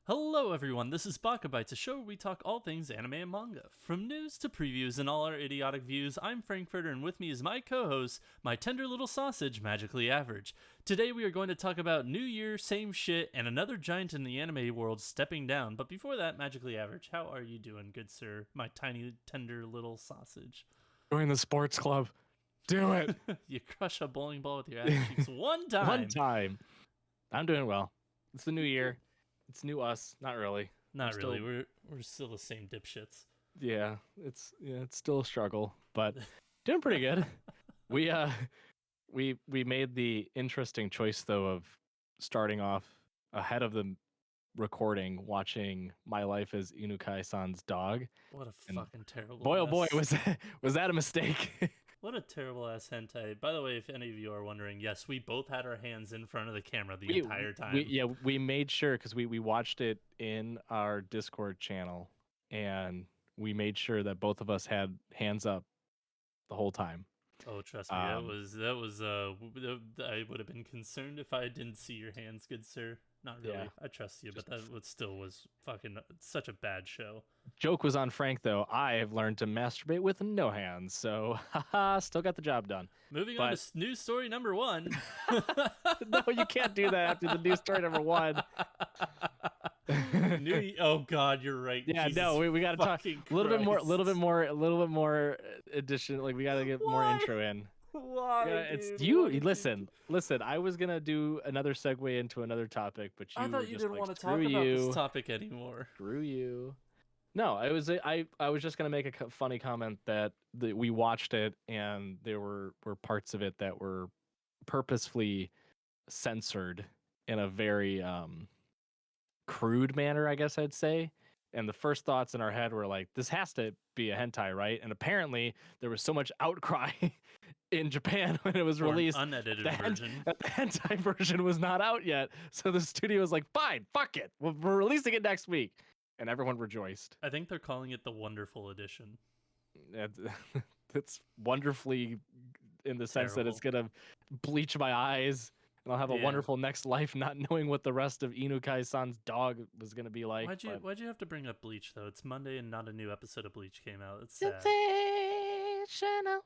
Hello everyone, this is Baka&Co, a show where we talk all things anime and manga. From news to previews and all our idiotic views, I'm Frankfurtter, and with me is my co-host, my tender little sausage, Magically Average. Today we are going to talk about New Year, same shit, and another giant in the anime world stepping down. But before that, Magically Average, how are you doing, good sir, my tiny, tender little sausage? Join the sports club. Do it. You crush a bowling ball with your ass cheeks one time. One time. I'm doing well. It's the new year. It's new us. Not really. Not really. We're still the same dipshits. Yeah, it's still a struggle, but doing pretty good. We made the interesting choice though of starting off ahead of the recording watching My Life as Inukai-san's Dog. What a fucking terrible Boy, oh boy, was that a mistake? What a terrible ass hentai. By the way, if any of you are wondering, yes, we both had our hands in front of the camera the entire time. We made sure, because we watched it in our Discord channel, and we made sure that both of us had hands up the whole time. Oh, trust me, that was I would have been concerned if I didn't see your hands, good sir. Not really. Yeah. I trust you, but that still was fucking such a bad show. Joke was on Frank, though. I have learned to masturbate with no hands, so haha, still got the job done. Moving on to news story number 1. No, you can't do that after the news story number 1. Oh God, you're right. Yeah, Jesus, no, we got to talk a little bit more addition. Like we got to get more intro in. Why? Yeah, it's you. Listen. I was gonna do another segue into another topic, but I thought you didn't want to talk about this topic anymore. Screw you. No, I was just gonna make a funny comment that we watched it and there were parts of it that were purposefully censored in a very crude manner, I guess I'd say. And the first thoughts in our head were like, this has to be a hentai, right? And apparently there was so much outcry in Japan when it was released. An unedited version. That the hentai version was not out yet. So the studio was like, fine, fuck it. We're releasing it next week. And everyone rejoiced. I think they're calling it the Wonderful Edition. It's wonderfully in the sense that it's going to bleach my eyes. And I'll have a wonderful next life not knowing what the rest of Inukai-san's Dog was going to be like. Why'd you have to bring up Bleach, though? It's Monday and not a new episode of Bleach came out. It's sad. Sensational.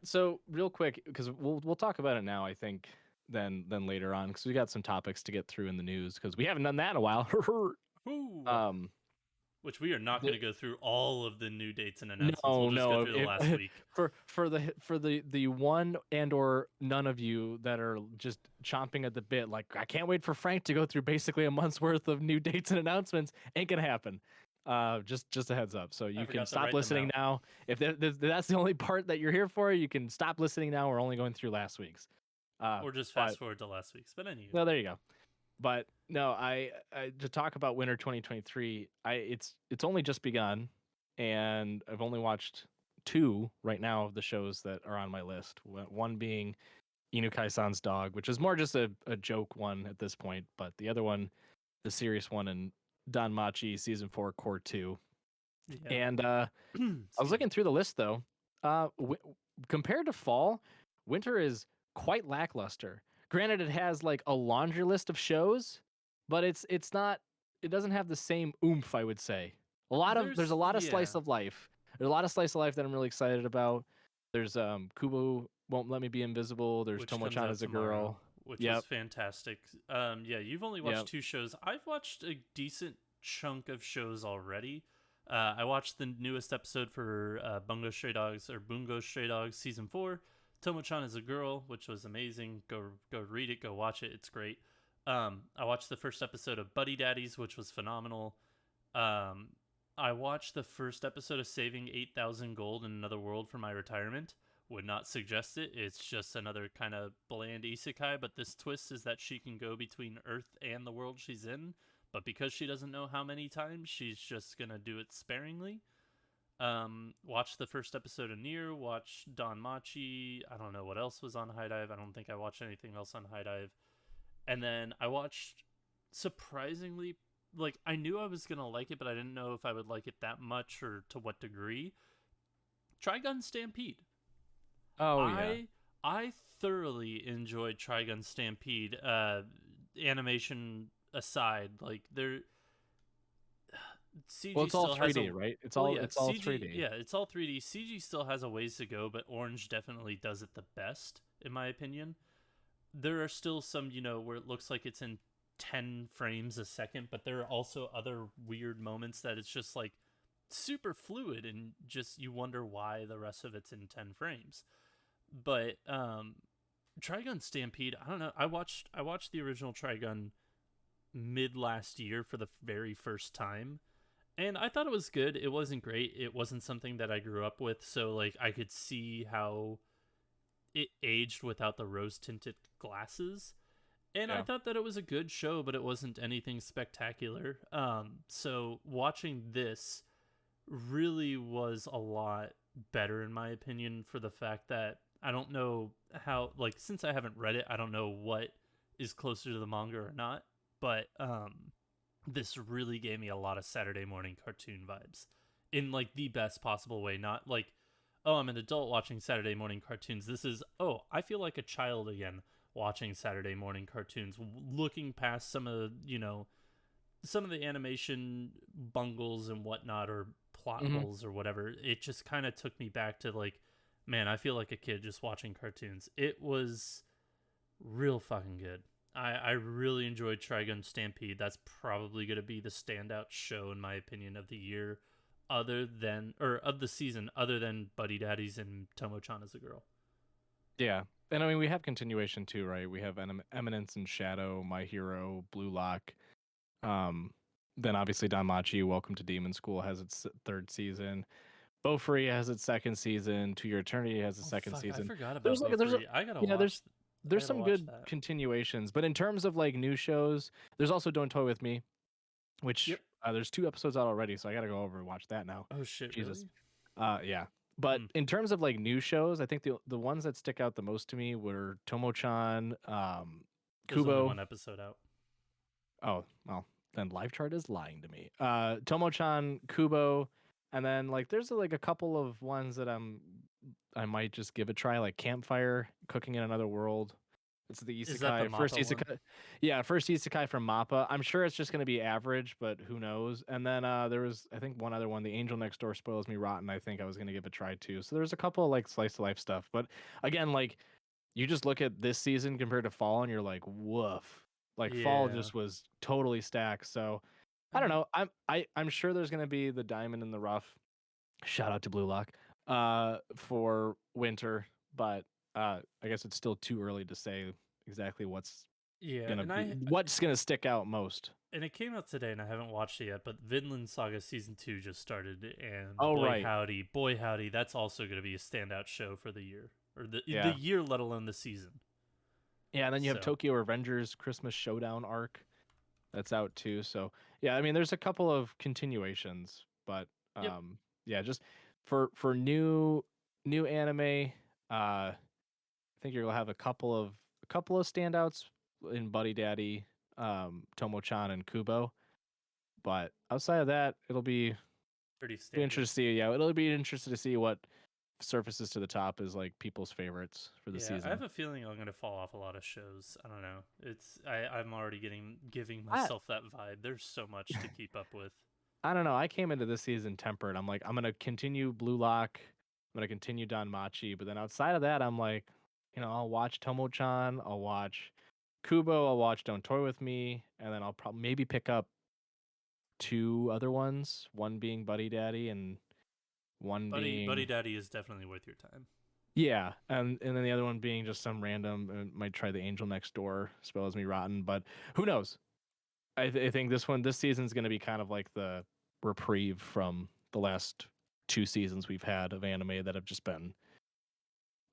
So real quick, because we'll talk about it now, I think, then later on, because we got some topics to get through in the news, because we haven't done that in a while. Which we are not going to go through all of the new dates and announcements. We'll just go through the last week. For the one and or none of you that are just chomping at the bit, like, I can't wait for Frank to go through basically a month's worth of new dates and announcements. Ain't gonna happen. Just a heads up. So you can stop listening now. If that's the only part that you're here for, you can stop listening now. We're only going through last week's. Or just fast forward to last week's. But anyway. No, there you go. But no, I to talk about winter 2023, it's only just begun, and I've only watched 2 right now of the shows that are on my list. One being Inukai-san's Dog, which is more just a joke one at this point, but the other one, the serious one, in Danmachi Season 4 Core 2. Yeah. And I was looking through the list though. Compared to fall, winter is quite lackluster. Granted, it has like a laundry list of shows, but it doesn't have the same oomph, I would say. There's a lot of slice of life. There's a lot of slice of life that I'm really excited about. There's Kubo Won't Let Me Be Invisible. There's Tomo-chan as a Girl. Which is fantastic. You've only watched 2 shows. I've watched a decent chunk of shows already. I watched the newest episode for Bungo Stray Dogs Season 4. Tomo-chan is a Girl, which was amazing. Go read it. Go watch it. It's great. I watched the first episode of Buddy Daddies, which was phenomenal. I watched the first episode of Saving 8,000 Gold in Another World for my retirement. Would not suggest it. It's just another kind of bland isekai, but this twist is that she can go between Earth and the world she's in, but because she doesn't know how many times, she's just going to do it sparingly. Watched the first episode of Nier, watched Danmachi. I don't know what else was on High Dive. I don't think I watched anything else on High Dive. And then I watched, surprisingly, like, I knew I was gonna like it, but I didn't know if I would like it that much or to what degree. Trigun Stampede. I thoroughly enjoyed Trigun Stampede. animation aside, like they're Well, CG it's all still has 3D, a right? It's well, all yeah, it's all CG, 3D. yeah, it's all 3D. CG still has a ways to go, but Orange definitely does it the best, in my opinion. There are still some, where it looks like it's in 10 frames a second, but there are also other weird moments that it's just like super fluid and just you wonder why the rest of it's in 10 frames. But Trigun Stampede, I don't know. I watched the original Trigun mid last year for the very first time, and I thought it was good. It wasn't great. It wasn't something that I grew up with, so like I could see how it aged without the rose tinted glasses. And I Yeah. thought that it was a good show, but it wasn't anything spectacular. So watching this really was a lot better in my opinion, for the fact that I don't know how, like, since I haven't read it, I don't know what is closer to the manga or not, but this really gave me a lot of Saturday morning cartoon vibes in like the best possible way. Not like, oh, I'm an adult watching Saturday morning cartoons. This is, oh, I feel like a child again watching Saturday morning cartoons, looking past some of, some of the animation bungles and whatnot, or plot Hmm. holes or whatever. It just kind of took me back to like, man, I feel like a kid just watching cartoons. It was real fucking good. I really enjoyed Trigun Stampede. That's probably going to be the standout show, in my opinion, of the year, other than, or of the season, other than Buddy Daddies and Tomo-chan as a girl. Yeah. And I mean, we have continuation too, right? We have Eminence and Shadow, My Hero, Blue Lock. Um, then obviously Danmachi, Welcome to Demon School has its third season. Bofuri has its second season. To Your Eternity has its Oh second fuck, I season. forgot about There's like there's a Bofuri. I gotta yeah watch. I there's gotta some watch good that. continuations, but in terms of like new shows, there's also Don't Toy With Me, which Yep. there's 2 episodes out already, so I gotta go over and watch that now. Oh shit, Jesus. really? Yeah. But Hmm. in terms of like new shows, I think the ones that stick out the most to me were Tomo-chan, There's only Kubo. one episode out. Oh, well, then Live Chart is lying to me. Tomo-chan, Kubo, and then like there's like a couple of ones that I might just give a try, like Campfire, Cooking in Another World. It's the Is that the isekai, first Mappa one? isekai. Yeah, first isekai from Mappa. I'm sure it's just gonna be average, but who knows? And then there was I think one other one, The Angel Next Door Spoils Me Rotten. I think I was gonna give a try too. So there's a couple of like slice of life stuff, but again, like you just look at this season compared to fall, and you're like, woof. Like fall Yeah. just was totally stacked. So I don't Um, know. I'm sure there's gonna be the diamond in the rough. Shout out to Blue Lock, for winter, but I guess it's still too early to say exactly yeah, what's gonna stick out most. and it came out today, and I haven't watched it yet. But Vinland Saga season 2 just started, and Oh right, boy howdy, that's also going to be a standout show for the year, or the yeah, year, let alone the season. yeah. And then you have So, Tokyo Revengers Christmas Showdown arc that's out too. So yeah, I mean, there's a couple of continuations, but yep. yeah, just for new anime, I think you'll have a couple of standouts in Buddy Daddy, Tomo-chan, and Kubo. But outside of that, it'll Pretty be standard. interesting to see. Yeah, it'll be interesting to see what surfaces to the top is like people's favorites for the Yeah, I have season. a feeling I'm going to fall off a lot of shows. I don't know. I'm already giving I myself that vibe. There's so much to keep up with. I don't know. I came into this season tempered. I'm like, I'm gonna continue Blue Lock. I'm gonna continue Don Machi. But then outside of that, I'm like, I'll watch Tomo-chan. I'll watch Kubo. I'll watch Don't Toy With Me, and then I'll probably maybe pick up 2 other ones. One being Buddy Daddy, and one Buddy being Daddy is definitely worth your time. yeah, and then the other one being just some random. Might try the Angel Next Door. Spells Me Rotten, but who knows? I think this season's going to be kind of like the reprieve from the last 2 seasons we've had of anime that have just been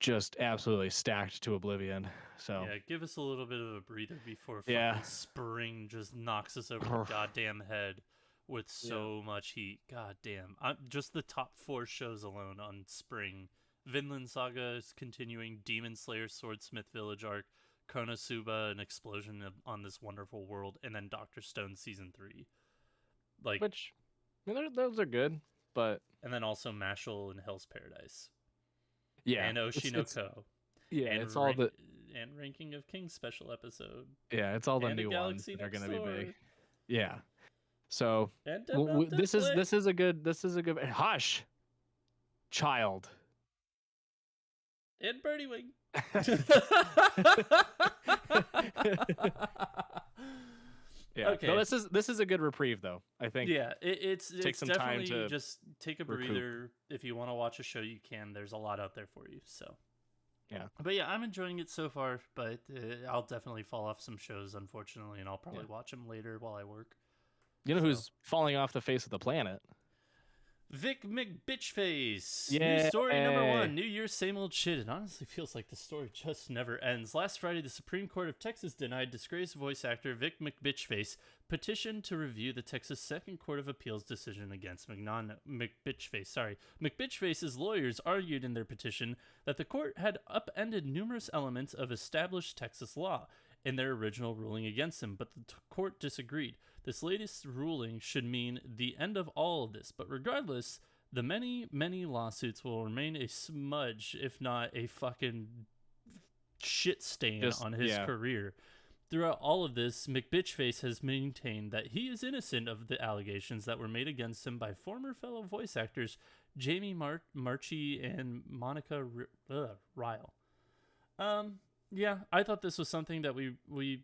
just absolutely stacked to oblivion. So Yeah, give us a little bit of a breather before yeah, fucking spring just knocks us over the goddamn head with yeah. so much heat. God damn. Just the top 4 shows alone on spring. Vinland Saga is continuing, Demon Slayer Swordsmith Village arc, Konosuba, an explosion on this wonderful world, and then Doctor Stone season 3. Like, Which I mean, those are good, but and then also Mashal and Hell's Paradise yeah, and it's Oshinoko yeah, and it's all the and Ranking of Kings special episode. Yeah, it's all the and new ones that are going to be big. Yeah. So this is a good hush, child. And Birdie Wing. Yeah. Okay. No, this is a good reprieve though. I think. Yeah, it's some definitely time to just take a breather. If you want to watch a show, you can. There's a lot out there for you. So. Yeah. But yeah, I'm enjoying it so far. But I'll definitely fall off some shows, unfortunately, and I'll probably watch them later while I work. You know who's falling off the face of the planet? Vic McBitchface. Yeah. New story number 1. New Year, same old shit. It honestly feels like the story just never ends. Last Friday, the Supreme Court of Texas denied disgraced voice actor Vic McBitchface petition to review the Texas Second Court of Appeals decision against McBitchface. McBitchface's lawyers argued in their petition that the court had upended numerous elements of established Texas law in their original ruling against him, but the court disagreed. This latest ruling should mean the end of all of this, but regardless, the many, many lawsuits will remain a smudge, if not a fucking shit stain on his career. Throughout all of this, McBitchface has maintained that he is innocent of the allegations that were made against him by former fellow voice actors Jamie Marchi and Monica Ryle. Yeah, I thought this was something that we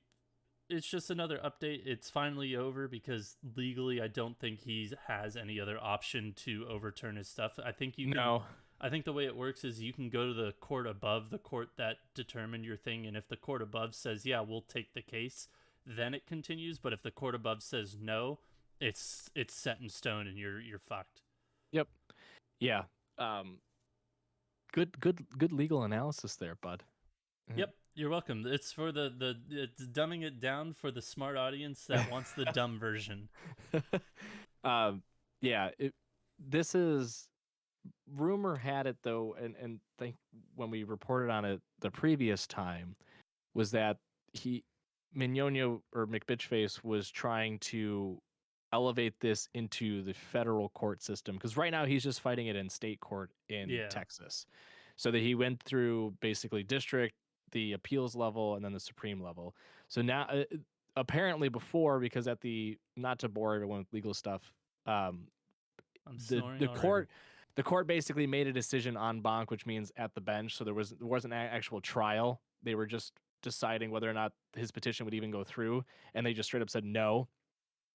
it's just another update. It's finally over because legally I don't think he has any other option to overturn his stuff. I think I think the way it works is you can go to the court above the court that determined your thing, and if the court above says, yeah, we'll take the case, then it continues. But if the court above says no, it's set in stone and you're fucked. Yep. Yeah. Good legal analysis there, bud. Yep, you're welcome. It's for it's dumbing it down for the smart audience that wants the dumb version. Yeah, this is rumor had it though, and think when we reported on it the previous time was that Mignogno or McBitchface was trying to elevate this into the federal court system because right now he's just fighting it in state court in Texas, so that he went through basically district, the appeals level, and then the Supreme level. So now, apparently before, because at not to bore everyone with legal stuff, the court basically made a decision en banc, which means at the bench. So there wasn't an actual trial. They were just deciding whether or not his petition would even go through, and they just straight up said no.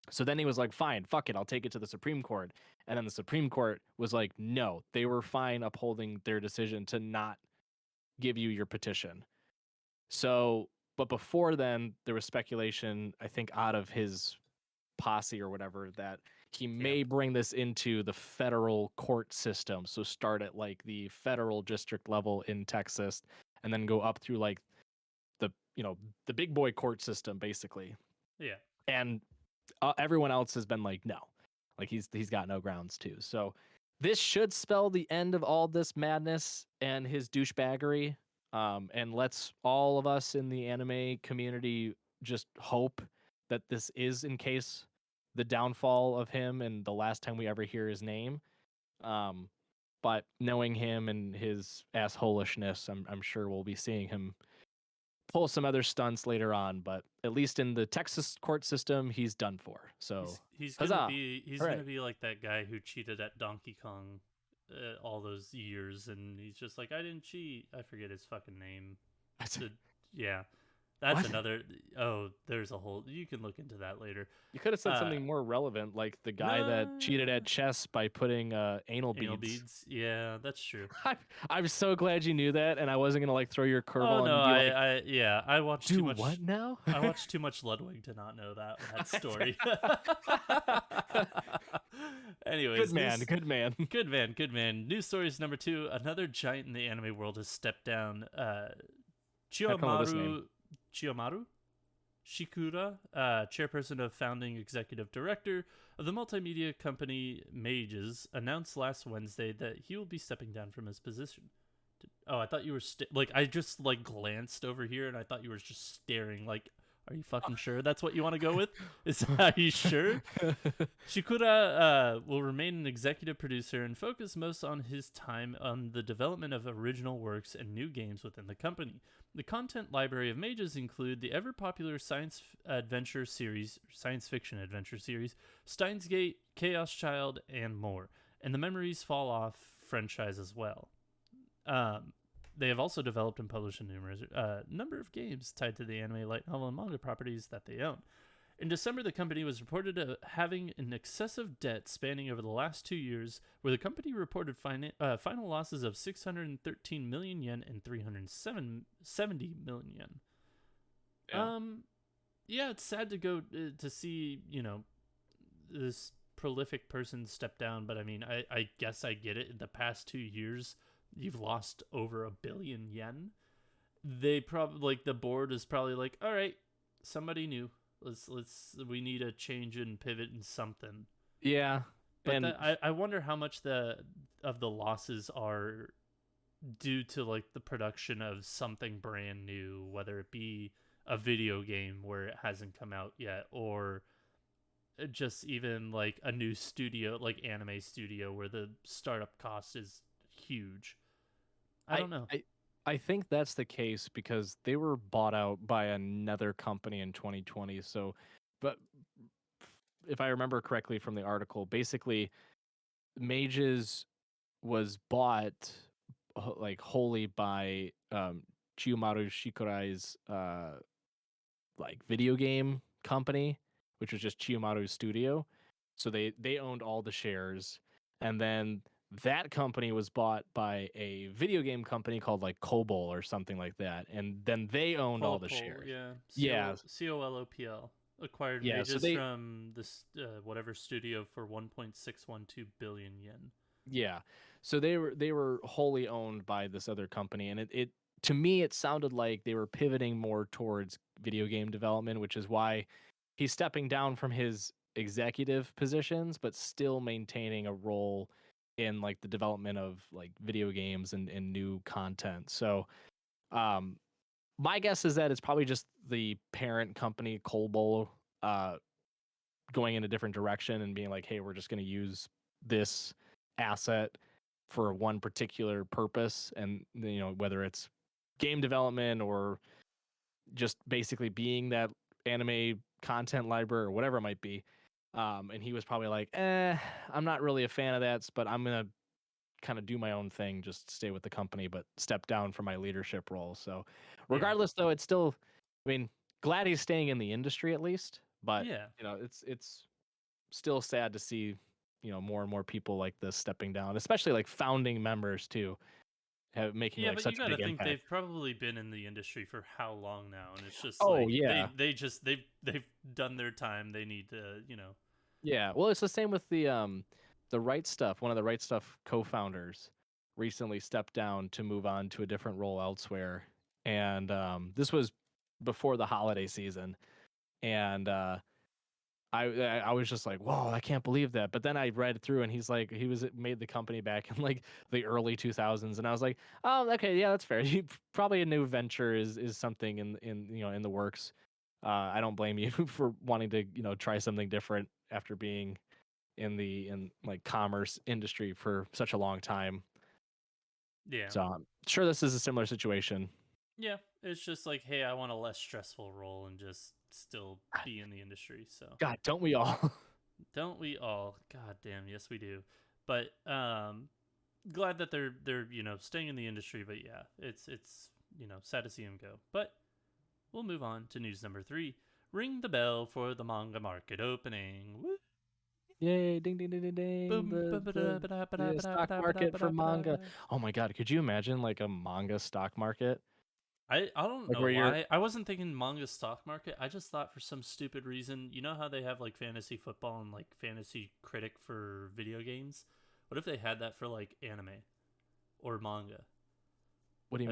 So then he was like, fine, fuck it, I'll take it to the Supreme Court. And then the Supreme Court was like, no, they were fine upholding their decision to not give you your petition. So, but before then, there was speculation, I think, out of his posse or whatever, that he may bring this into the federal court system. So start at like the federal district level in Texas and then go up through like the big boy court system, basically. Yeah. And everyone else has been like, no, like he's got no grounds to. So this should spell the end of all this madness and his douchebaggery. And let's all of us in the anime community just hope that this is, in case, the downfall of him and the last time we ever hear his name. But knowing him and his assholishness, I'm sure we'll be seeing him pull some other stunts later on. But at least in the Texas court system, he's done for. So he's gonna be like that guy who cheated at Donkey Kong all those years, and he's just like, I didn't cheat. I forget his fucking name. That's what? Another. Oh, there's a whole. You can look into that later. You could have said something more relevant, like the guy that cheated at chess by putting anal beads. Yeah, that's true. I'm so glad you knew that, and I wasn't gonna like throw your curveball. Oh no, I watched too much. What now? I watched too much Ludwig to not know that story. Anyways, good man. News stories number 2. Another giant in the anime world has stepped down. Chiyomaru Shikura, chairperson of founding executive director of the multimedia company Mages, announced last Wednesday that he will be stepping down from his position. I thought you were I just glanced over here and I thought you were just staring like, Are you fucking sure that's what you want to go with? Are you sure? Shikura will remain an executive producer and focus most on his time on the development of original works and new games within the company. The content library of Mages include the ever-popular science fiction adventure series, Steins Gate, Chaos Child, and more, and the Memories Fall Off franchise as well. They have also developed and published a numerous number of games tied to the anime, light novel, and manga properties that they own. In December, the company was reported having an excessive debt spanning over the last 2 years, where the company reported final losses of 613 million yen and 370 million yen. Yeah. Yeah, it's sad to go to see, this prolific person step down, but I mean, I guess I get it. In the past 2 years, you've lost over 1 billion yen. They probably, the board is probably like, all right, somebody new. We need a change and pivot in something. Yeah. But I wonder how much of the losses are due to like the production of something brand new, whether it be a video game where it hasn't come out yet, or just even like a new studio, like anime studio, where the startup cost is huge. I don't know. I think that's the case because they were bought out by another company in 2020. So, but if I remember correctly from the article, basically, Mages was bought like wholly by Chiyomaru Shikurai's like video game company, which was just Chiyomaru's studio. So they owned all the shares, and then that company was bought by a video game company called like Cobol or something like that, and then they owned all the shares. Yeah. Yeah, COLOPL acquired yeah. So Mages they, from this whatever studio for 1.612 billion yen. yeah. So they were wholly owned by this other company, and it to me it sounded like they were pivoting more towards video game development, which is why he's stepping down from his executive positions, but still maintaining a role in like the development of like video games and new content. So um my guess is that it's probably just the parent company Colbol going in a different direction and being like, hey, we're just going to use this asset for one particular purpose, and whether it's game development or just basically being that anime content library or whatever it might be. And he was probably like, I'm not really a fan of that, but I'm gonna kind of do my own thing, just stay with the company, but step down from my leadership role. So regardless, though, it's still, I mean, glad he's staying in the industry at least, but Yeah. it's still sad to see, more and more people like this stepping down, especially like founding members too, making like but you such a gotta big think impact. they've probably been in the industry for how long now, and it's just Oh like yeah, they've done their time. They need to, yeah. Well, it's the same with the Right Stuff. One of the Right Stuff co-founders recently stepped down to move on to a different role elsewhere, and this was before the holiday season, and I was just like, whoa, I can't believe that. But then I read through, and he's like, he was made the company back in like the early 2000s, and I was like, oh, okay, yeah, that's fair. Probably a new venture is something in the works. I don't blame you for wanting to try something different after being in like commerce industry for such a long time. yeah. So I'm sure this is a similar situation. Yeah, it's just like, hey, I want a less stressful role and just still be in the industry. So God, don't we all? don't we all? God damn, yes we do. But glad that they're staying in the industry. But yeah, it's sad to see him go. But we'll move on to news number 3. Ring the bell for the manga market opening. Woo! Yay! Ding ding ding ding ding! Boom. The stock market for manga. Oh my god, could you imagine like a manga stock market? I don't Like know where you're why. I wasn't thinking manga stock market. I just thought for some stupid reason, you know how they have like fantasy football and like fantasy critic for video games? What if they had that for like anime or manga? what do you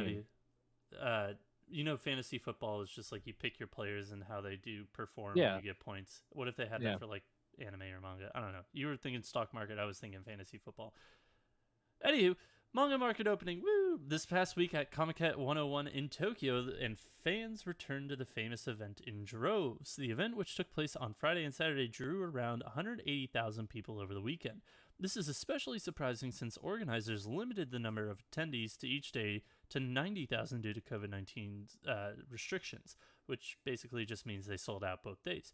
Have mean? fantasy football is just like you pick your players and how they do perform and Yeah, you get points. What if they had yeah. that for like anime or manga? I don't know. You were thinking stock market, I was thinking fantasy football. Anywho, Manga market opening, woo! This past week at Comic-Con 101 in Tokyo, and fans returned to the famous event in droves. The event, which took place on Friday and Saturday, drew around 180,000 people over the weekend. This is especially surprising since organizers limited the number of attendees to each day to 90,000 due to COVID-19 restrictions, which basically just means they sold out both days.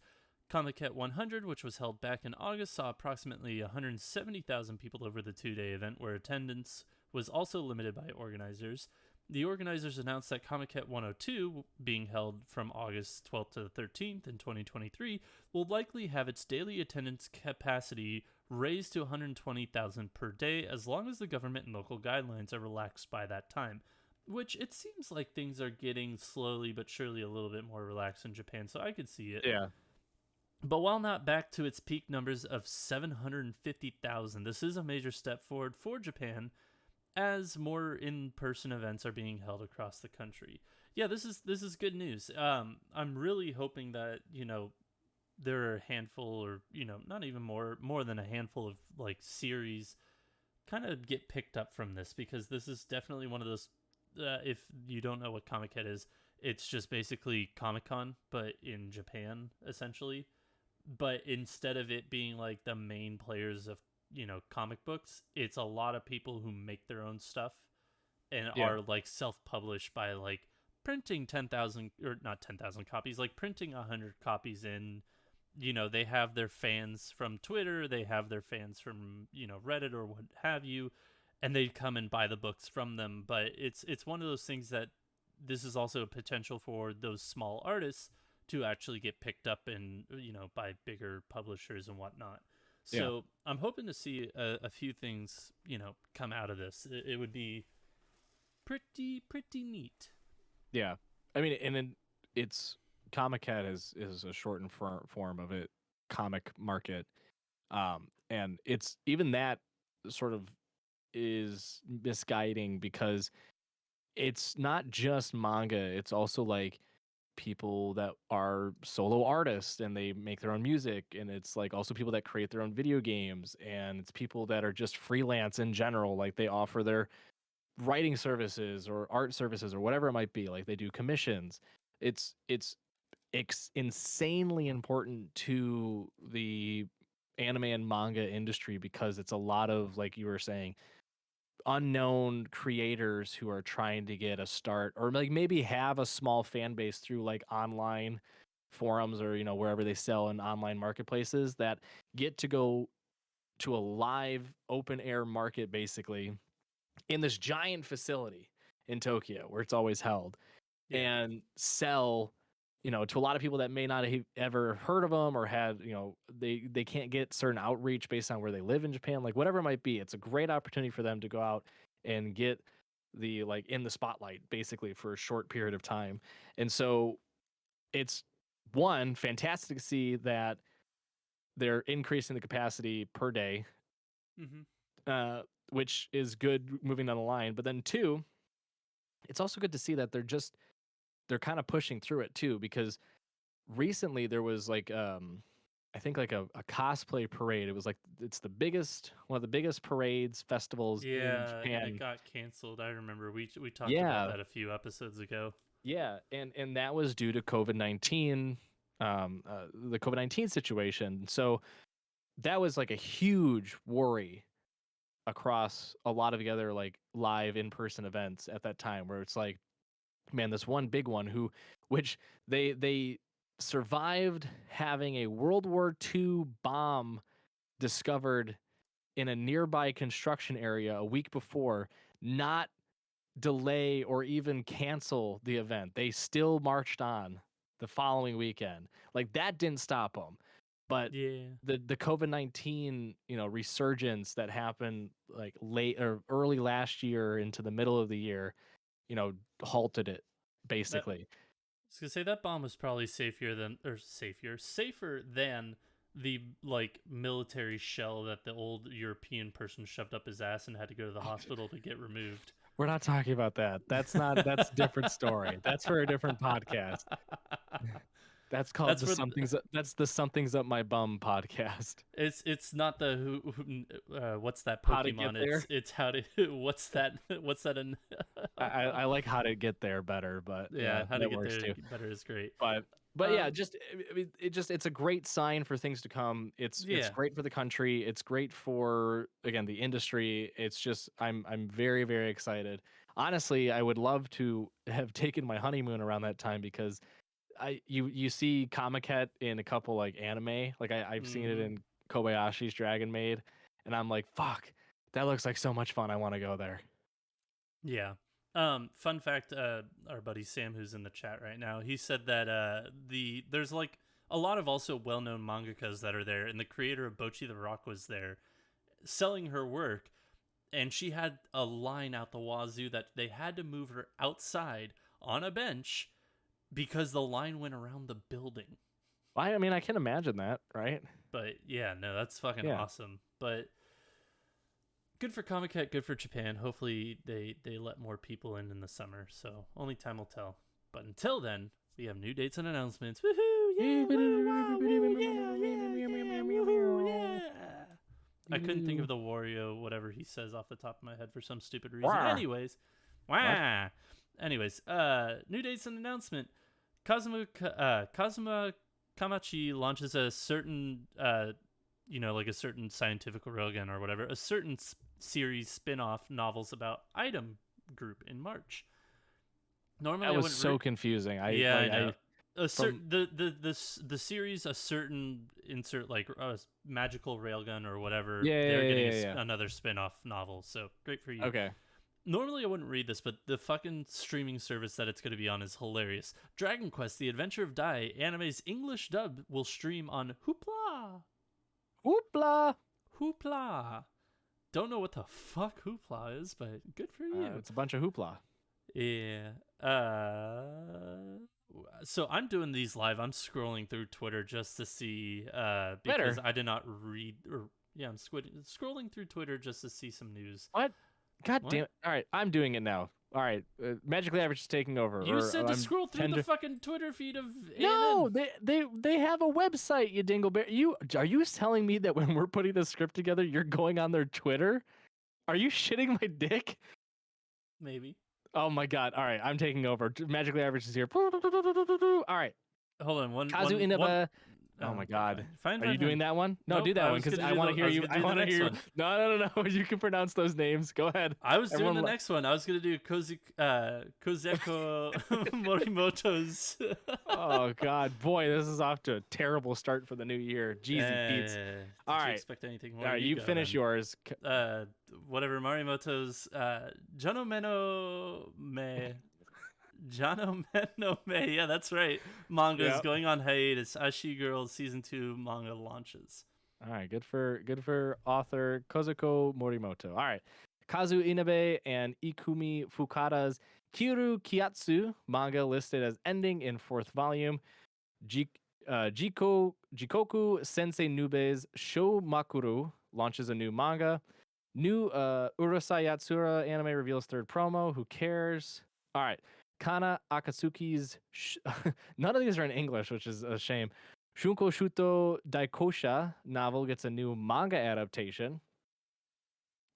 Comic-Con 100, which was held back in August, saw approximately 170,000 people over the two-day event, where attendance was also limited by organizers. The organizers announced that Comic-Con 102, being held from August 12th to the 13th in 2023, will likely have its daily attendance capacity raised to 120,000 per day, as long as the government and local guidelines are relaxed by that time. Which it seems like things are getting slowly but surely a little bit more relaxed in Japan, so I could see it. Yeah. But while not back to its peak numbers of 750,000, this is a major step forward for Japan, as more in-person events are being held across the country. Yeah, this is good news. I'm really hoping that there are a handful, or not even more than a handful of like series, kind of get picked up from this, because this is definitely one of those. If you don't know what Comic-Con is, it's just basically Comic-Con, but in Japan, essentially. But instead of it being like the main players of comic books, it's a lot of people who make their own stuff and are like self-published by like printing 10,000, or not 10,000 copies, like printing 100 copies in. They have their fans from Twitter, they have their fans from Reddit or what have you, and they come and buy the books from them. But it's one of those things that this is also a potential for those small artists to actually get picked up and by bigger publishers and whatnot. So I'm hoping to see a few things come out of this. It would be pretty neat. Yeah, I mean, and then it's Comic-Con is a shortened form of it, comic market, and it's even that sort of is misguiding, because it's not just manga, it's also like people that are solo artists and they make their own music, and it's like also people that create their own video games, and it's people that are just freelance in general, like they offer their writing services or art services or whatever it might be, like they do commissions. It's insanely important to the anime and manga industry, because it's a lot of, like you were saying, unknown creators who are trying to get a start, or like maybe have a small fan base through like online forums, or wherever they sell in online marketplaces, that get to go to a live open air market, basically in this giant facility in Tokyo where it's always held, and sell to a lot of people that may not have ever heard of them, or had they can't get certain outreach based on where they live in Japan, like whatever it might be. It's a great opportunity for them to go out and get the like in the spotlight basically for a short period of time. And so it's one, fantastic to see that they're increasing the capacity per day, which is good moving down the line. But then two, it's also good to see that they're kind of pushing through it too, because recently there was like I think like a cosplay parade. It was like one of the biggest parades, festivals in Japan. And it got canceled. I remember we talked about that a few episodes ago. Yeah, and that was due to COVID-19, the COVID-19 situation. So that was like a huge worry across a lot of the other like live in-person events at that time, where it's like, man, this one big one which they survived having a World War II bomb discovered in a nearby construction area a week before, not delay or even cancel the event. They still marched on the following weekend. Like that didn't stop them. But the COVID-19, resurgence that happened like late or early last year into the middle of the year, halted it basically. I was gonna say that bomb was probably safer than the like military shell that the old European person shoved up his ass and had to go to the hospital to get removed. We're not talking about that. That's a different story. That's for a different podcast. That's called That's the where something's. That's the something's up my bum podcast. it's not the what's that How to get Pokemon? there. It's how to what's that in I like how to get there better, but yeah, yeah, how to that get works there too. better is great. But yeah, just it's a great sign for things to come. It's Yeah. great for the country. It's great for, again, the industry. It's just I'm very very excited. Honestly, I would love to have taken my honeymoon around that time, because you see Comiket in a couple like anime. Like I've seen it Hmm. in Kobayashi's Dragon Maid, and I'm like, fuck, that looks like so much fun. I want to go there. Yeah. Fun fact, our buddy Sam, who's in the chat right now, he said that there's like a lot of also well-known mangakas that are there, and the creator of Bocchi the Rock was there selling her work, and she had a line out the wazoo that they had to move her outside on a bench because the line went around the building. I mean, I can imagine that, right? But yeah, no, that's fucking Yeah. awesome. But good for Comic-Con, good for Japan. Hopefully they let more people in the summer. So only time will tell. But until then, we have new dates and announcements. Woohoo! Yeah! Woo, wow, woo, yeah! Yeah! Yeah! Woohoo! Yeah! I couldn't think of the Wario whatever he says off the top of my head for some stupid reason. Wah. Anyways, wah. Anyways, new dates and announcement. Kazuma Kamachi launches a certain like a certain scientific railgun or whatever, a certain series spin-off novels about Item Group in March. Normally, that was so confusing. I know. A certain from... the series, a certain insert like a magical railgun or whatever. Yeah, They're getting yeah. another spin-off novel, so great for you. Okay. Normally, I wouldn't read this, but the fucking streaming service that it's going to be on is hilarious. Dragon Quest: The Adventure of Dai, anime's English dub, will stream on Hoopla. Hoopla. Hoopla. Don't know what the fuck Hoopla is, but good for you. It's a bunch of hoopla. Yeah. So I'm doing these live. I'm scrolling through Twitter just to see because I did not read I'm scrolling through Twitter just to see some news. What? God damn it. All right, I'm doing it now. All right, Magically Average is taking over. You said to scroll through the fucking Twitter feed of No, they have a website, you dingleberry. Are you telling me that when we're putting this script together, you're going on their Twitter? Are you shitting my dick? Maybe. Oh my god. All right, I'm taking over. Magically Average is here. All right. Hold on. Kazu Inaba. Oh my god. Fine, Are you doing that one? No, nope, do that one, because I want to hear you. I want to hear you. No. You can pronounce those names. Go ahead. I was doing the next one. I was going to do Kozeko Morimoto's. Oh god, boy, this is off to a terrible start for the new year. Jeezy Beats. All right. Expect anything more? All right, you finish yours. Whatever. Morimoto's Janomeno Me. Yeah, that's right. Manga is going on hiatus. Ashi Girls season 2 manga launches. All right, good for author Kozeko Morimoto. All right, Kazu Inabe and Ikumi Fukada's Kiru Kiyatsu manga listed as ending in 4th volume. Jikoku Sensei Nube's Sho Makuru launches a new manga. New Urusei Yatsura anime reveals 3rd promo. Who cares? All right. Kana Akatsuki's none of these are in English, which is a shame. Shunko Shuto Daikosha novel gets a new manga adaptation.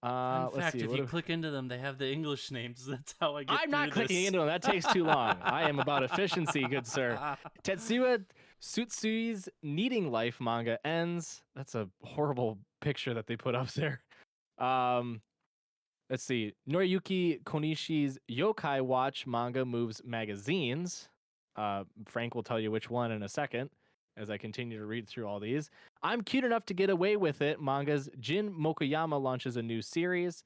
Fun fact, if you click into them, they have the English names. That's how I get I'm not clicking into them. That takes too long. I am about efficiency, good sir. Tetsuya Tsutsui's Kneading Life manga ends. That's a horrible picture that they put up there. Let's see. Noriyuki Konishi's Yokai Watch manga moves magazines. Frank will tell you which one in a second as I continue to read through all these. I'm Cute Enough to Get Away with It manga's Jin Mokoyama launches a new series.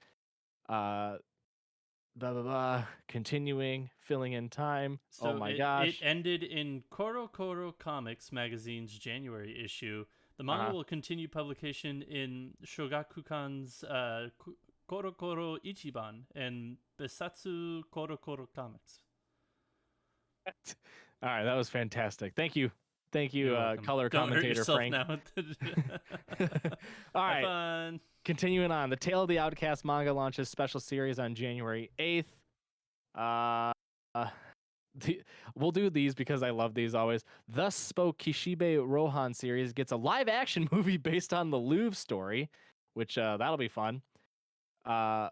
Continuing, filling in time. So oh my gosh. It ended in Koro Koro Comics magazine's January issue. The manga will continue publication in Shogakukan's Koro Koro Ichiban and Besatsu Koro Koro Comics. All right, that was fantastic. Thank you, color Don't commentator Frank. Now. All right, fun. Continuing on, the Tale of the Outcast manga launches special series on January 8th. we'll do these because I love these always. Thus Spoke Kishibe Rohan series gets a live action movie based on the Louvre story, which that'll be fun. What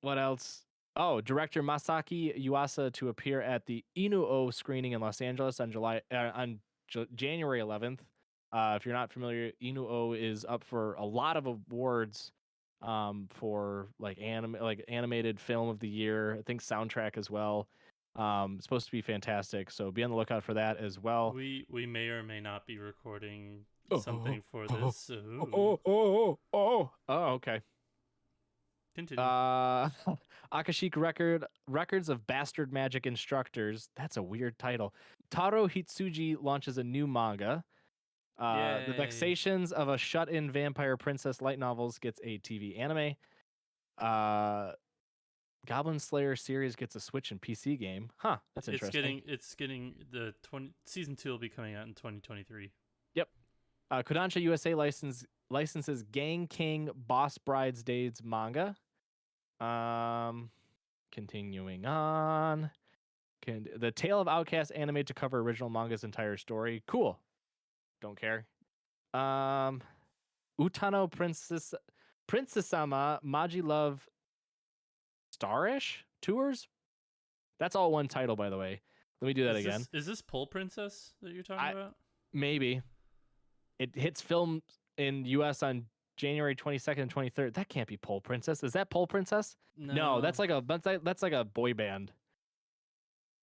else? Oh, director Masaki Yuasa to appear at the Inuo screening in Los Angeles on January 11th. If you're not familiar, Inuo is up for a lot of awards for like animated film of the year. I think soundtrack as well. It's supposed to be fantastic, so be on the lookout for that as well. We may or may not be recording Oh, something for this. Okay. Continue. Akashic Records of Bastard Magic Instructors. That's a weird title. Taro Hitsuji launches a new manga. The Yay. Vexations of a Shut-In Vampire Princess light novels gets a TV anime. Goblin Slayer series gets a Switch and PC game. Huh, that's interesting. It's getting the season 2 will be coming out in 2023. Yep. Kodansha USA licenses Gang King Boss Bridesmaids manga. Continuing on. The Tale of Outcast anime to cover original manga's entire story. Cool. Don't care. Utano Princessama Maji Love Starish Tours. That's all one title, by the way. Let me do that again. Is this Pole Princess that you're talking about? Maybe. It hits film in U.S. on January 22nd and 23rd. That can't be Pole Princess. Is that Pole Princess? No, that's like a boy band.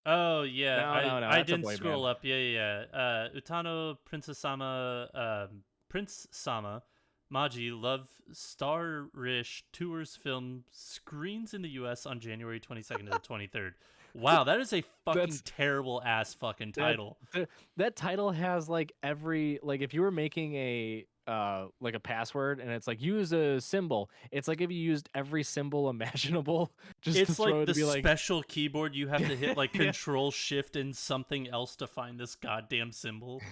Oh yeah, no. I didn't scroll up. Yeah. Utano Princess Sama, Prince Sama, Maji Love Starish Tours film screens in the U.S. on January 22nd to the 23rd. Wow, that is a fucking terrible ass fucking title. That title has like every if you were making a like a password and it's like use a symbol, it's like if you used every symbol imaginable. It's like the special keyboard you have to hit like Control Shift and something else to find this goddamn symbol.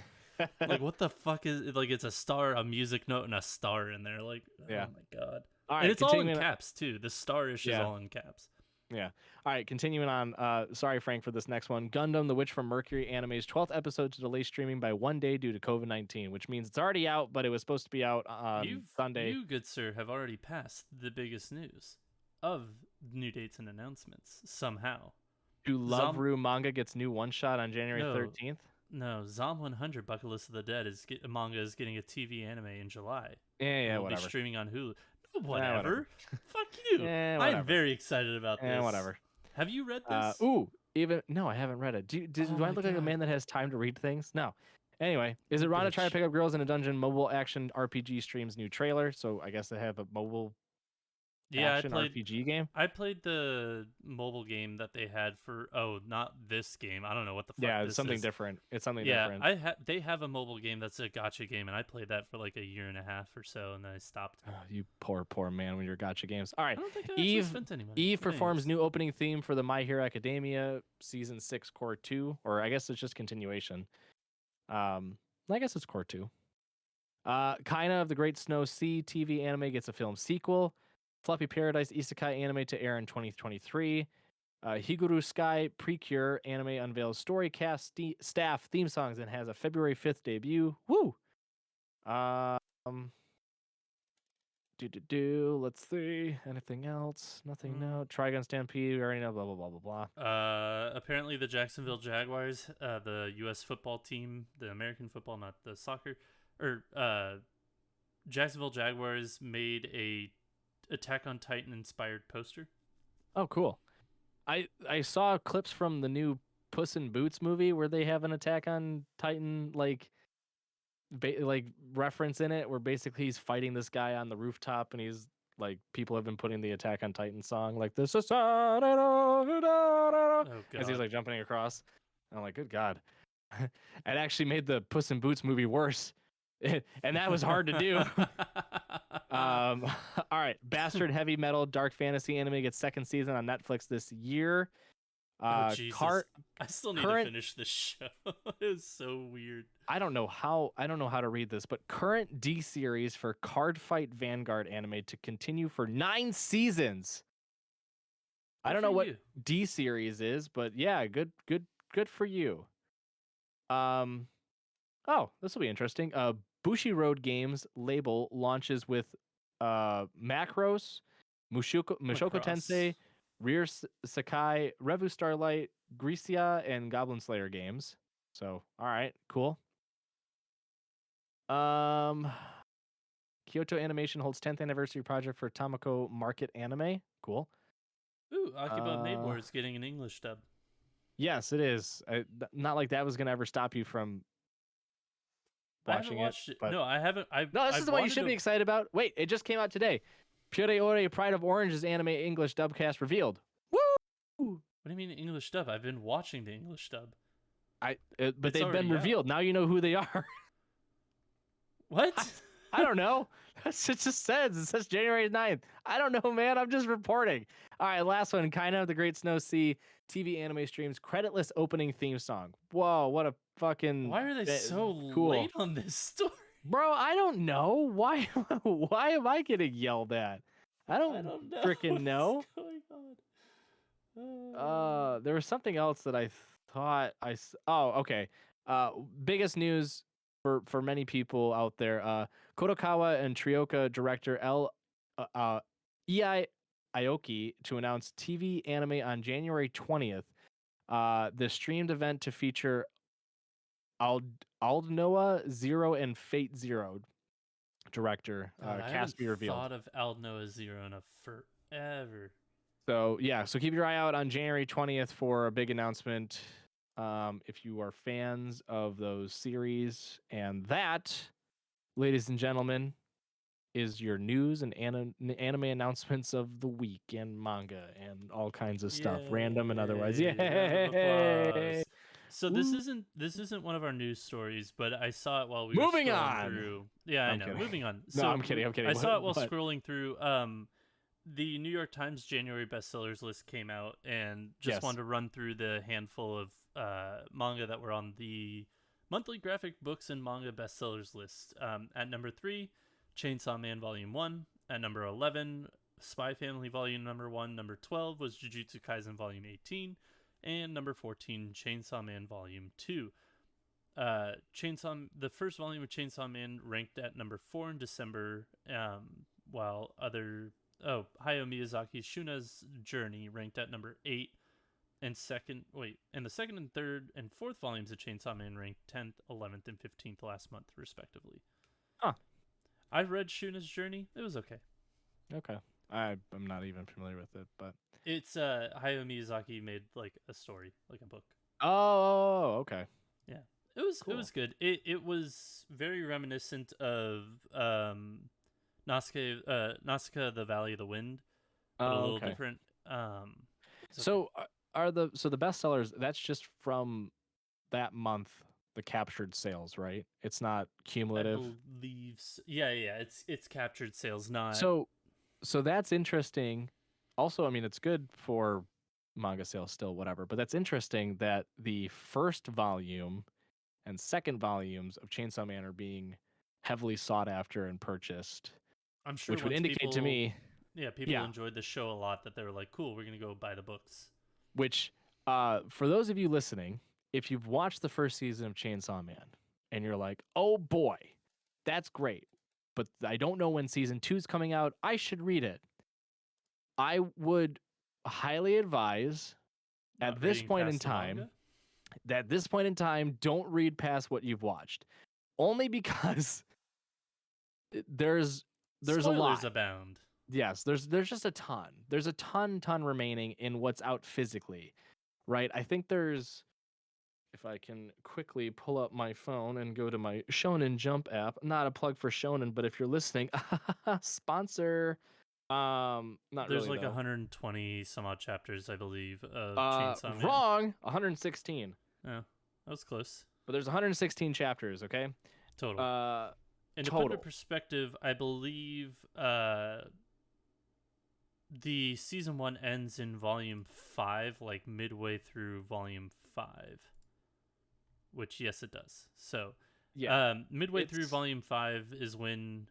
Like what the fuck is it? Like it's a star, a music note, and a star in there. Like oh my god! All right, and it's all in caps too. The starish is all in caps. Yeah. All right, continuing on. Sorry, Frank, for this next one. Gundam: The Witch from Mercury anime's 12th episode to delay streaming by 1 day due to COVID-19, which means it's already out, but it was supposed to be out on Sunday. You, good sir, have already passed the biggest news of new dates and announcements somehow. Do Love Ru manga gets new one-shot on January 13th? No, Zom 100 Bucket List of the Dead manga is getting a TV anime in July. Yeah, whatever. Be streaming on Hulu. Whatever. Fuck you. I'm very excited about this. Whatever. Have you read this? No, I haven't read it. Do I look like a man that has time to read things? No. Anyway, is it Rana trying to pick up girls in a dungeon mobile action RPG streams new trailer? So I guess they have a mobile action RPG game. I played the mobile game that they had for not this game. I don't know what the fuck this it's something is. different. It's something different. They have a mobile game that's a gacha game, and I played that for like a year and a half or so, and then I stopped. Oh, you poor man with your gacha games. All right. I don't think I spent any money. Eve performs new opening theme for the My Hero Academia Season 6 Core 2, or I guess it's just continuation. I guess it's Core 2. Kaina of the Great Snow Sea TV anime gets a film sequel. Fluffy Paradise Isekai anime to air in 2023. Higuru Sky Precure anime unveils story cast staff theme songs and has a February 5th debut. Woo! Let's see. Anything else? Nothing. No. Trigun Stampede. We already know. Blah blah blah blah blah. Apparently the Jacksonville Jaguars, the U.S. football team, the American football, not the soccer, or Jacksonville Jaguars made a Attack on Titan inspired poster. Oh, cool. I saw clips from the new Puss in Boots movie where they have an Attack on Titan like reference in it, where basically he's fighting this guy on the rooftop, and he's like, people have been putting the Attack on Titan song like this as he's like jumping across. And I'm like, good God. It actually made the Puss in Boots movie worse. And that was hard to do. All right, Bastard Heavy Metal Dark Fantasy anime gets second season on Netflix this year. Jesus. I still need to finish this show. It's so weird. I don't know how to read this, but current D series for Card Fight Vanguard anime to continue for 9 seasons. I don't know what D series is, but yeah, good for you. Oh, this will be interesting. Bushiroad Games label launches with Macros, Mushoku Tensei, Rear Sakai, Revu Starlight, Grisia, and Goblin Slayer games. So, all right, cool. Kyoto Animation holds 10th anniversary project for Tamako Market Anime. Cool. Ooh, Akiba Maid War is getting an English dub. Yes, it is. Not like that was going to ever stop you from watching it. But... No, I haven't. No, this is the one you should be excited about. Wait, it just came out today. Pure Ore Pride of Orange's anime English dubcast revealed. Woo! What do you mean English dub? I've been watching the English dub. But they've been revealed. Now you know who they are. What? I don't know. It just says. It says January 9th. I don't know, man. I'm just reporting. All right, last one. Kind of the Great Snow Sea TV anime streams creditless opening theme song. Whoa, what a fucking... Why are they so cool. late on this story? Bro, I don't know. Why am I getting yelled at? I don't freaking know. What's going on? There was something else that I thought oh, okay. Biggest news for many people out there. Kodokawa and Trioka director Ei Aoki to announce TV anime on January 20th. The streamed event to feature Aldnoah Zero and Fate Zero director cast be revealed. I haven't thought of Aldnoah Zero in forever. So yeah, so keep your eye out on January 20th for a big announcement. If you are fans of those series, and that, ladies and gentlemen, is your news and anime announcements of the week and manga and all kinds of stuff, random and otherwise. Yeah. So this isn't one of our news stories, but I saw it while we were scrolling through. Yeah, I know. Kidding. Moving on. No, I'm kidding. I saw it while scrolling through. The New York Times January bestsellers list came out, and just wanted to run through the handful of manga that were on the monthly graphic books and manga bestsellers list. At number 3, Chainsaw Man Volume 1. At number 11, Spy Family Volume Number 1. Number 12 was Jujutsu Kaisen Volume 18. And number 14, Chainsaw Man Volume 2. The first volume of Chainsaw Man ranked at number 4 in December, while Hayao Miyazaki's Shuna's Journey ranked at number 8, and the second and third and fourth volumes of Chainsaw Man ranked 10th, 11th, and 15th last month, respectively. Huh. I've read Shuna's Journey. It was okay. Okay. I'm not even familiar with it, but it's Hayao Miyazaki made like a story, like a book. Oh, okay. Yeah. It was good. It was very reminiscent of Nausicaa, the Valley of the Wind, but a little different. So the bestsellers, that's just from that month, the captured sales, right? It's not cumulative. I believe yeah, it's captured sales, not. So that's interesting. Also, I mean, it's good for manga sales still, whatever, but that's interesting that the first volume and second volumes of Chainsaw Man are being heavily sought after and purchased. I'm sure, which would indicate to me, people enjoyed the show a lot, that they were like, cool, we're gonna go buy the books. Which, for those of you listening, if you've watched the first season of Chainsaw Man and you're like, oh boy, that's great, but I don't know when season 2's coming out, I should read it. I would highly advise at this point in time, don't read past what you've watched. Only because there's Spoilers a lot. Abound. Yes, there's just a ton. There's a ton remaining in what's out physically, right? I think there's, if I can quickly pull up my phone and go to my Shonen Jump app, not a plug for Shonen, but if you're listening, sponsor. Not there's really, like though. 120 some odd chapters, I believe, of Chainsaw Man. Wrong. 116. Oh, that was close. But there's 116 chapters, okay? Total. And to put into perspective, I believe the season 1 ends in volume 5, like midway through volume 5. Which, yes, it does. So, midway through volume 5 is when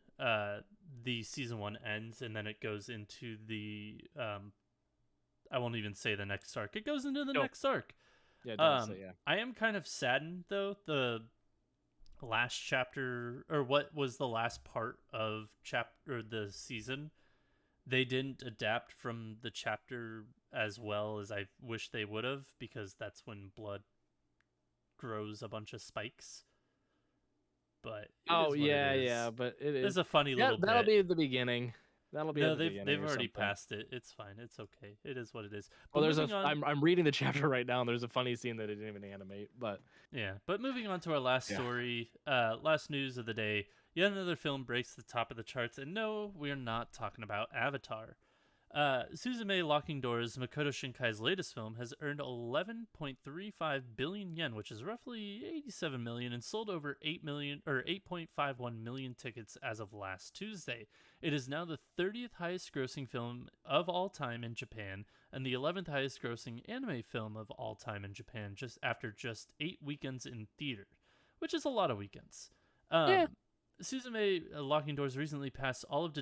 the season 1 ends, and then it goes into the I won't even say the next arc. It goes into the Nope. next arc. Yeah, it does. So, yeah. I am kind of saddened though. The last chapter, or what was the last part of chapter, or the season, they didn't adapt from the chapter as well as I wish they would have, because that's when blood grows a bunch of spikes. But oh yeah, but it is. It's a funny little That'll bit. be the beginning. That'll be No, at the beginning. they've or already something. passed it. It's fine. It's okay. It is what it is. Well, But there's moving on. I'm reading the chapter right now, and there's a funny scene that it didn't even animate. But Yeah, but moving on to our last story, last news of the day. Yet another film breaks the top of the charts, and no, we're not talking about Avatar. Suzume Locking Doors, Makoto Shinkai's latest film, has earned 11.35 billion yen, which is roughly 87 million, and sold over 8 million or 8.51 million tickets as of last Tuesday. It is now the 30th highest grossing film of all time in Japan, and the 11th highest grossing anime film of all time in Japan, just after just 8 weekends in theater, which is a lot of weekends. yeah, Suzume Locking Doors recently passed all of the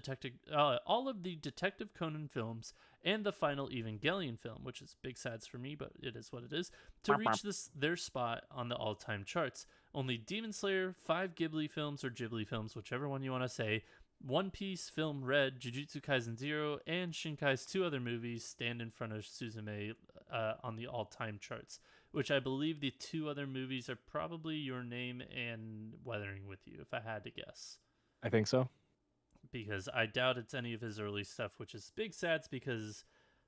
Detective Conan films and the final Evangelion film, which is big sads for me, but it is what it is, to reach their spot on the all-time charts. Only Demon Slayer, 5 Ghibli films or Ghibli films, whichever one you want to say, One Piece, Film Red, Jujutsu Kaisen 0, and Shinkai's 2 other movies stand in front of Suzume on the all-time charts, which I believe the 2 other movies are probably Your Name and Weathering with You, if I had to guess. I think so. Because I doubt it's any of his early stuff, which is big sads because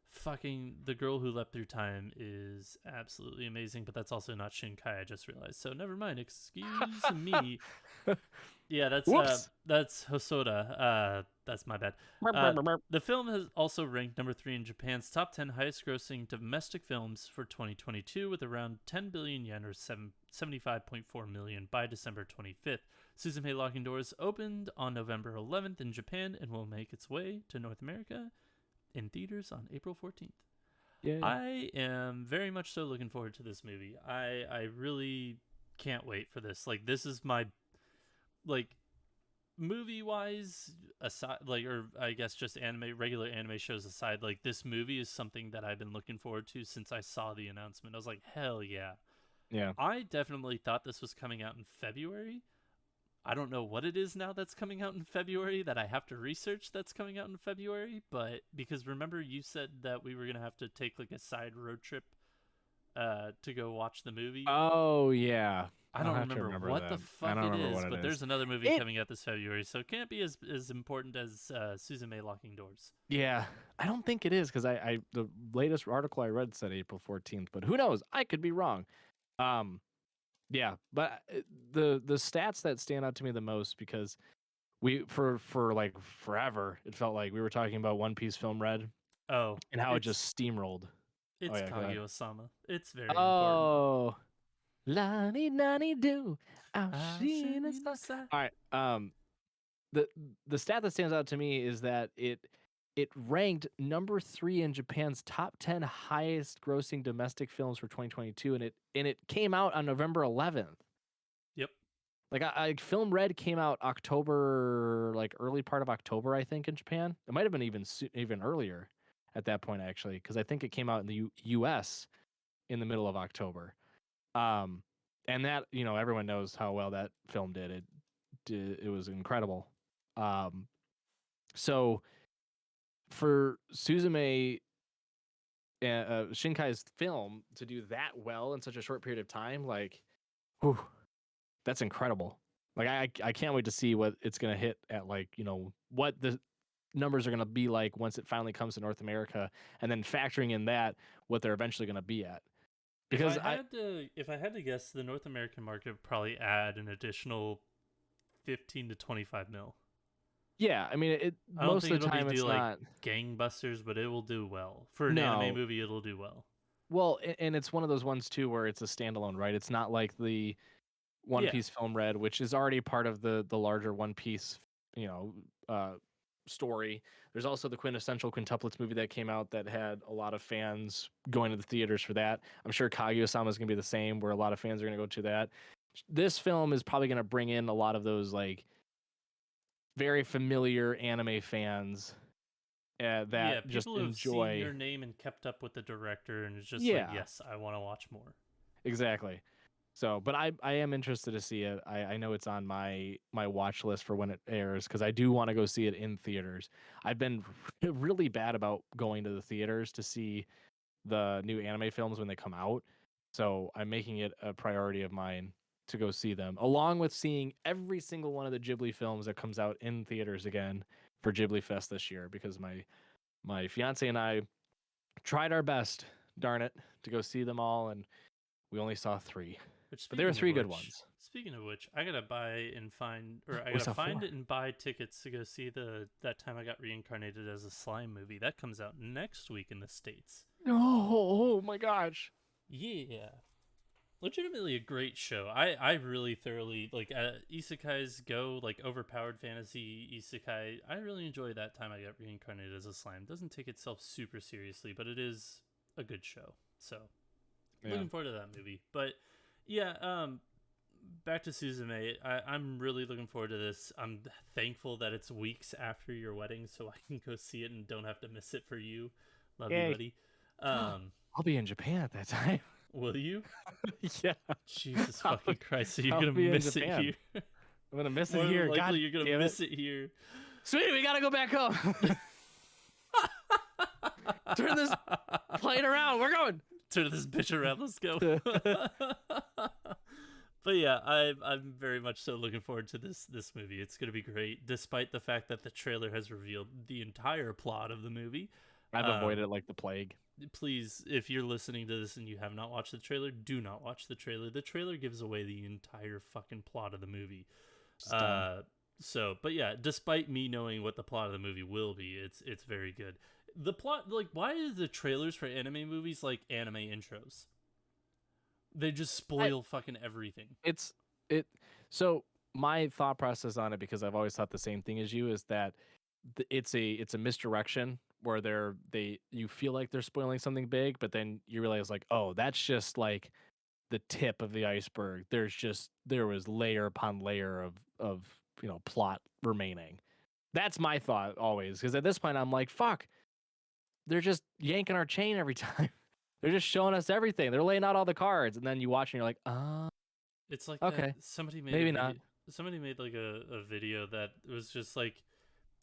fucking The Girl Who Leapt Through Time is absolutely amazing, but that's also not Shinkai, I just realized. So never mind, excuse me. Yeah, that's Hosoda. That's my bad. The film has also ranked number 3 in Japan's top 10 highest grossing domestic films for 2022 with around 10 billion yen or 75.4 million by December 25th. Suzume Locking Doors opened on November 11th in Japan and will make its way to North America in theaters on April 14th. Yeah. I am very much so looking forward to this movie. I really can't wait for this. Like, this is my, like, movie wise aside, like, or I guess just regular anime shows aside, like, this movie is something that I've been looking forward to since I saw the announcement. I was like, hell yeah. I definitely thought this was coming out in February. I don't know what it is now that's coming out in February that I have to research that's coming out in February, but because remember you said that we were gonna have to take like a side road trip to go watch the movie. Oh yeah. I don't remember what the fuck it is, but there's another movie coming out this February, so it can't be as important as Suzume Locking Doors. Yeah, I don't think it is because I the latest article I read said April 14th, but who knows? I could be wrong. Yeah, but the stats that stand out to me the most, because we for like forever it felt like we were talking about One Piece Film Red. Oh, and how it just steamrolled. It's Kaguya-sama. It's very important. Oh, Lani Nani do. All right. The stat that stands out to me is that it ranked number 3 in Japan's top 10 highest grossing domestic films for 2022, and it came out on November 11th. Yep. Like Film Red came out October, like early part of October, I think, in Japan. It might have been even earlier at that point, actually, because I think it came out in the U.S. in the middle of October. And that, everyone knows how well that film did. It was incredible. So for Suzume Shinkai's film to do that well in such a short period of time, like, whew, that's incredible. Like, I can't wait to see what it's gonna hit at, like, what the numbers are gonna be like once it finally comes to North America, and then factoring in that what they're eventually gonna be at. Because if I had to guess, the North American market would probably add an additional 15 to 25 mil. Yeah, I mean, most of the time it's not gangbusters, but it will do well. For an anime movie, it'll do well. Well, and it's one of those ones too where it's a standalone, right? It's not like the One Piece Film Red, which is already part of the larger One Piece, story. There's also the quintessential quintuplets movie that came out that had a lot of fans going to the theaters for that. I'm sure Kaguya-sama is going to be the same, where a lot of fans are going to go to that. This film is probably going to bring in a lot of those, like, very familiar anime fans that Yeah, just people who have seen enjoy. your name and kept up with the director, and it's just like, Yeah, yes, I want to watch more. exactly. So, but I am interested to see it. I know it's on my watch list for when it airs because I do want to go see it in theaters. I've been really bad about going to the theaters to see the new anime films when they come out. So I'm making it a priority of mine to go see them, along with seeing every single one of the Ghibli films that comes out in theaters again for Ghibli Fest this year because my fiance and I tried our best, darn it, to go see them all, and we only saw 3. Which, But there were speaking of 3 good which, ones. I gotta buy and find, or I We gotta saw find 4. it and buy tickets to go see that time I got reincarnated as a slime movie. That comes out next week in the States. Oh my gosh. Yeah, legitimately a great show. I really thoroughly like isekais go, like overpowered fantasy isekai. I really enjoy that time I got reincarnated as a slime. Doesn't take itself super seriously, but it is a good show. So Yeah. looking forward to that movie. But yeah, back to Suzume. I'm really looking forward to this. I'm thankful that it's weeks after your wedding, so I can go see it and don't have to miss it for you. Love you, Yay. buddy. I'll be in Japan at that time. Will you? Yeah. Jesus fucking Christ! So you're I'll gonna be in miss it Japan. here. I'm gonna miss More it than here. likely, God you're gonna damn miss it here. Sweetie, we gotta go back home. Turn this plane around. We're going. Turn this bitch around. Let's go. But yeah, I'm very much so looking forward to this movie. It's gonna be great, despite the fact that the trailer has revealed the entire plot of the movie. I've avoided it like the plague. Please, if you're listening to this and you have not watched the trailer, do not watch the trailer. The trailer gives away the entire fucking plot of the movie. But yeah, despite me knowing what the plot of the movie will be, it's very good. The plot, like, why are the trailers for anime movies like anime intros? They just spoil fucking everything. So my thought process on it, because I've always thought the same thing as you, is that it's a misdirection where you feel like they're spoiling something big, but then you realize like, oh, that's just like the tip of the iceberg. There was layer upon layer of plot remaining. That's my thought always, because at this point I'm like, fuck, they're just yanking our chain every time. They're just showing us everything. They're laying out all the cards, and then you watch and you're like, It's like okay, that somebody made maybe a video, not. somebody made like a video that was just like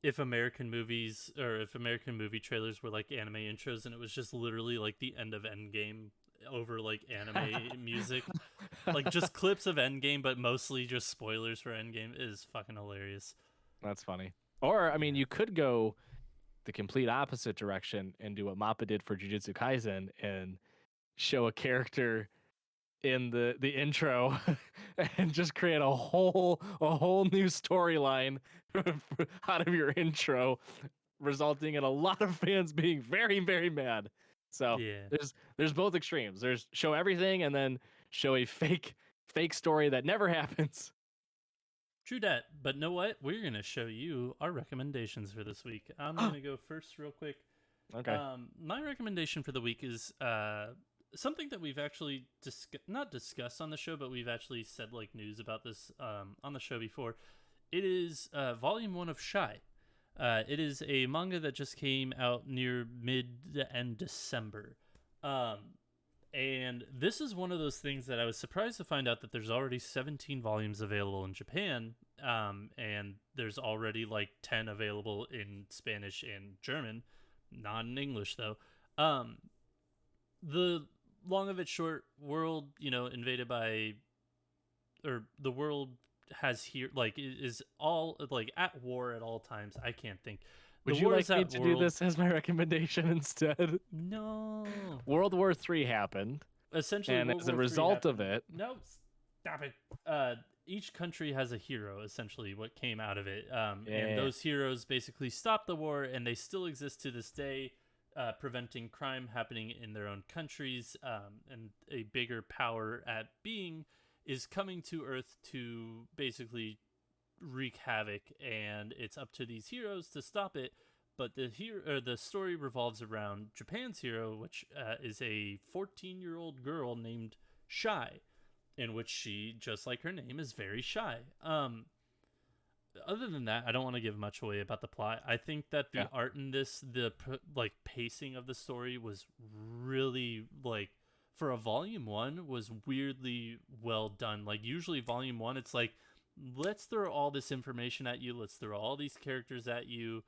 if American movies or if American movie trailers were like anime intros, and it was just literally like the end of Endgame over like anime music, like just clips of Endgame, but mostly just spoilers for Endgame. Is fucking hilarious. That's funny. Or I mean, Yeah. you could go the complete opposite direction and do what Mappa did for Jujutsu Kaisen and show a character in the intro and just create a whole new storyline out of your intro, resulting in a lot of fans being very, very mad. So Yeah. there's both extremes. There's show everything and then show a fake story that never happens. True that, but know what? We're gonna show you our recommendations for this week. I'm gonna go first, real quick. Okay. My recommendation for the week is something that we've actually not discussed on the show, but we've actually said like news about this on the show before. It is Volume 1 of Shy. It is a manga that just came out near mid to end December. And this is one of those things that I was surprised to find out that there's already 17 volumes available in Japan, and there's already like 10 available in Spanish and German, not in English though. The long of it short, world, invaded by, or the world has here like is all like at war at all times. I can't think. Would you like me to do this as my recommendation instead? No. World War III happened. Essentially, and World as a War result III of it, no, stop it. Each country has a hero. Essentially, what came out of it, and those heroes basically stopped the war, and they still exist to this day, preventing crime happening in their own countries. And a bigger power at being is coming to Earth to basically wreak havoc, and it's up to these heroes to stop it. But the story revolves around Japan's hero, which is a 14-year-old girl named Shy, in which she, just like her name, is very shy. other than that, I don't want to give much away about the plot. I think that the Yeah. art in this, the like pacing of the story was really like for a volume 1 was weirdly well done. Like usually volume 1 it's like let's throw all this information at you, let's throw all these characters at you,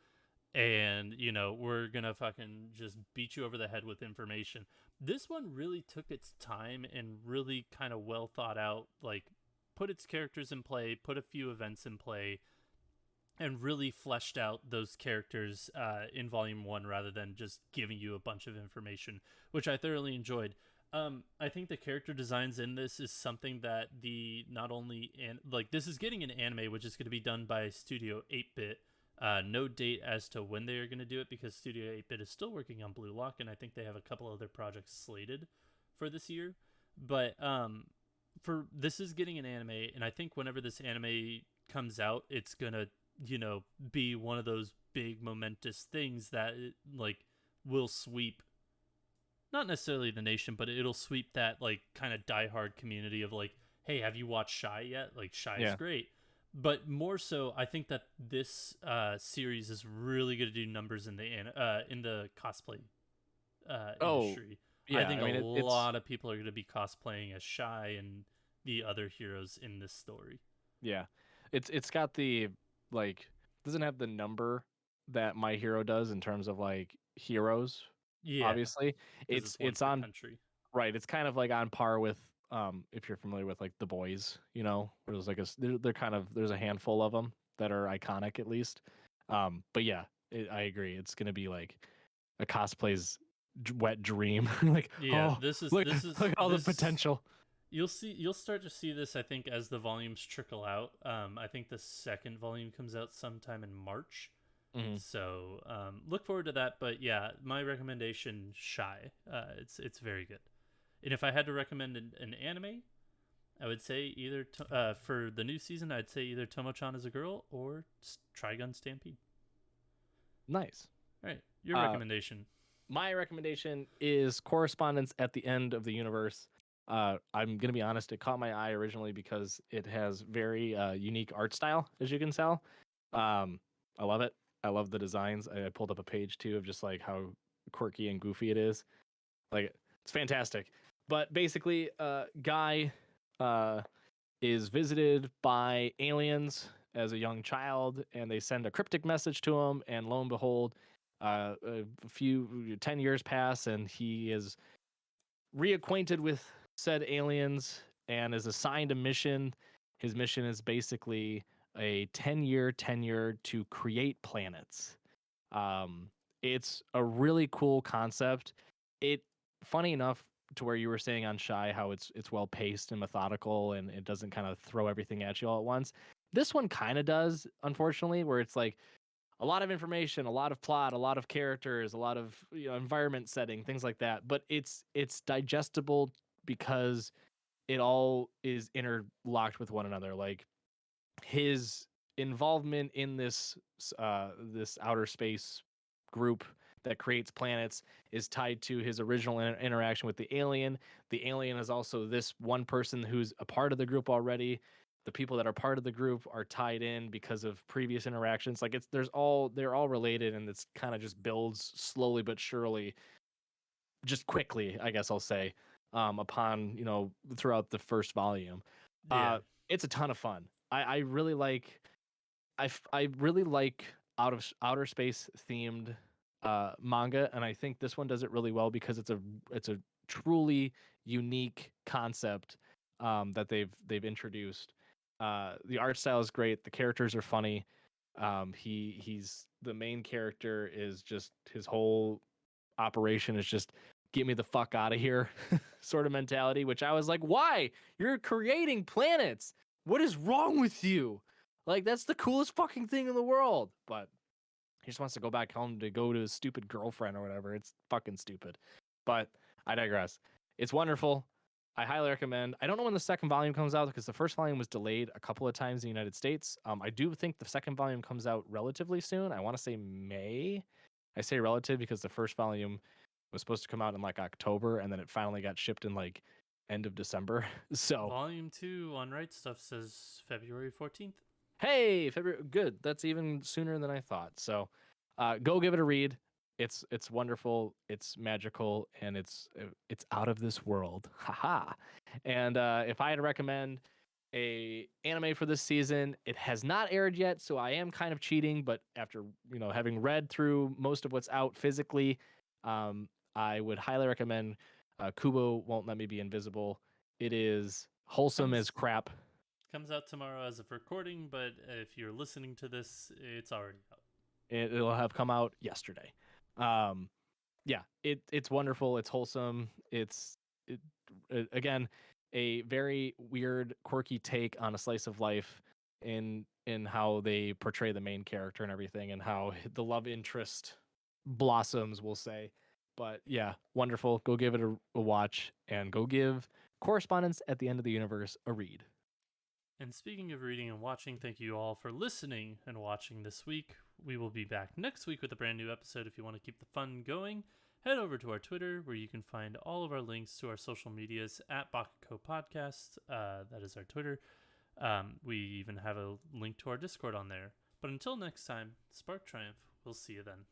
and we're going to fucking just beat you over the head with information. This one really took its time and really kind of well thought out, like put its characters in play, put a few events in play, and really fleshed out those characters in volume 1 rather than just giving you a bunch of information, which I thoroughly enjoyed. I think the character designs in this is something that the not only like this is getting an anime which is going to be done by Studio 8-bit. No date as to when they are going to do it because Studio 8-bit is still working on Blue Lock, and I think they have a couple other projects slated for this year. But for this is getting an anime, and I think whenever this anime comes out, it's gonna be one of those big momentous things that like will sweep not necessarily the nation, but it'll sweep that like kind of diehard community of like, hey, have you watched Shy yet? Like Shy is great. But more so, I think that this series is really going to do numbers in the cosplay industry. Yeah, I think I mean, a lot of people are going to be cosplaying as Shy and the other heroes in this story. Yeah, it's got the like doesn't have the number that My Hero does in terms of like heroes. Yeah, Obviously, it's one it's per on country. right. It's kind of like on par with if you're familiar with like The Boys, where there's like they're kind of there's a handful of them that are iconic at least. But yeah, I agree. It's gonna be like a cosplay's wet dream. Like, Yeah, oh, this is look, this is look at all the this potential. you'll start to see this I think as the volumes trickle out. I think the second volume comes out sometime in March. Mhm. So look forward to that. But yeah, my recommendation, Shy. It's very good. And if I had to recommend an anime, I would say either for the new season, I'd say either Tomo-chan as a girl or Trigun Stampede. Nice. All right, your recommendation. My recommendation is Correspondence at the End of the Universe. I'm gonna be honest; it caught my eye originally because it has very unique art style, as you can tell. I love it. I love the designs. I pulled up a page too of just like how quirky and goofy it is. Like it's fantastic. But basically, Guy uh, is visited by aliens as a young child, and they send a cryptic message to him. And lo and behold, a few 10 years pass, and he is reacquainted with said aliens and is assigned a mission. His mission is basically a 10-year tenure to create planets. Um, it's a really cool concept. It funny enough to where you were saying on Shy how it's well paced and methodical and it doesn't kind of throw everything at you all at once. This one kind of does, unfortunately, where it's like a lot of information, a lot of plot, a lot of characters, a lot of environment setting, things like that. But it's digestible because it all is interlocked with one another. Like his involvement in this outer space group that creates planets is tied to his original interaction with the alien. The alien is also this one person who's a part of the group already. The people that are part of the group are tied in because of previous interactions. Like they're all related, and it's kind of just builds slowly but surely, just quickly, I guess I'll say, upon throughout the first volume. Yeah. It's a ton of fun. I really like I really like outer space themed manga, and I think this one does it really well because it's a truly unique concept that they've introduced. The art style is great. The characters are funny. He's the main character is just his whole operation is just get me the fuck out of here sort of mentality, which I was like, why? You're creating planets. What is wrong with you? Like, that's the coolest fucking thing in the world. But he just wants to go back home to go to his stupid girlfriend or whatever. It's fucking stupid. But I digress. It's wonderful. I highly recommend. I don't know when the second volume comes out because the first volume was delayed a couple of times in the United States. I do think the second volume comes out relatively soon. I want to say May. I say relative because the first volume was supposed to come out in like October, and then it finally got shipped in like end of December. So Volume 2 on Right Stuff says February 14th. Hey, February, good. That's even sooner than I thought. So, go give it a read. It's wonderful. It's magical, and it's out of this world. Haha. And if I had to recommend a anime for this season, it has not aired yet, so I am kind of cheating. But after having read through most of what's out physically, I would highly recommend Kubo Won't Let Me Be Invisible. It is wholesome as crap. Comes out tomorrow as of recording, but if you're listening to this, it's already out. It'll have come out yesterday. Um, yeah, it's wonderful. It's wholesome. Again a very weird, quirky take on a slice of life in how they portray the main character and everything, and how the love interest blossoms. We'll say, but yeah, wonderful. Go give it a watch, and go give Correspondence at the End of the Universe a read. And speaking of reading and watching, thank you all for listening and watching this week. We will be back next week with a brand new episode. If you want to keep the fun going, head over to our Twitter, where you can find all of our links to our social medias at Baka&Co Podcast. That is our Twitter. We even have a link to our Discord on there. But until next time, Spark Triumph. We'll see you then.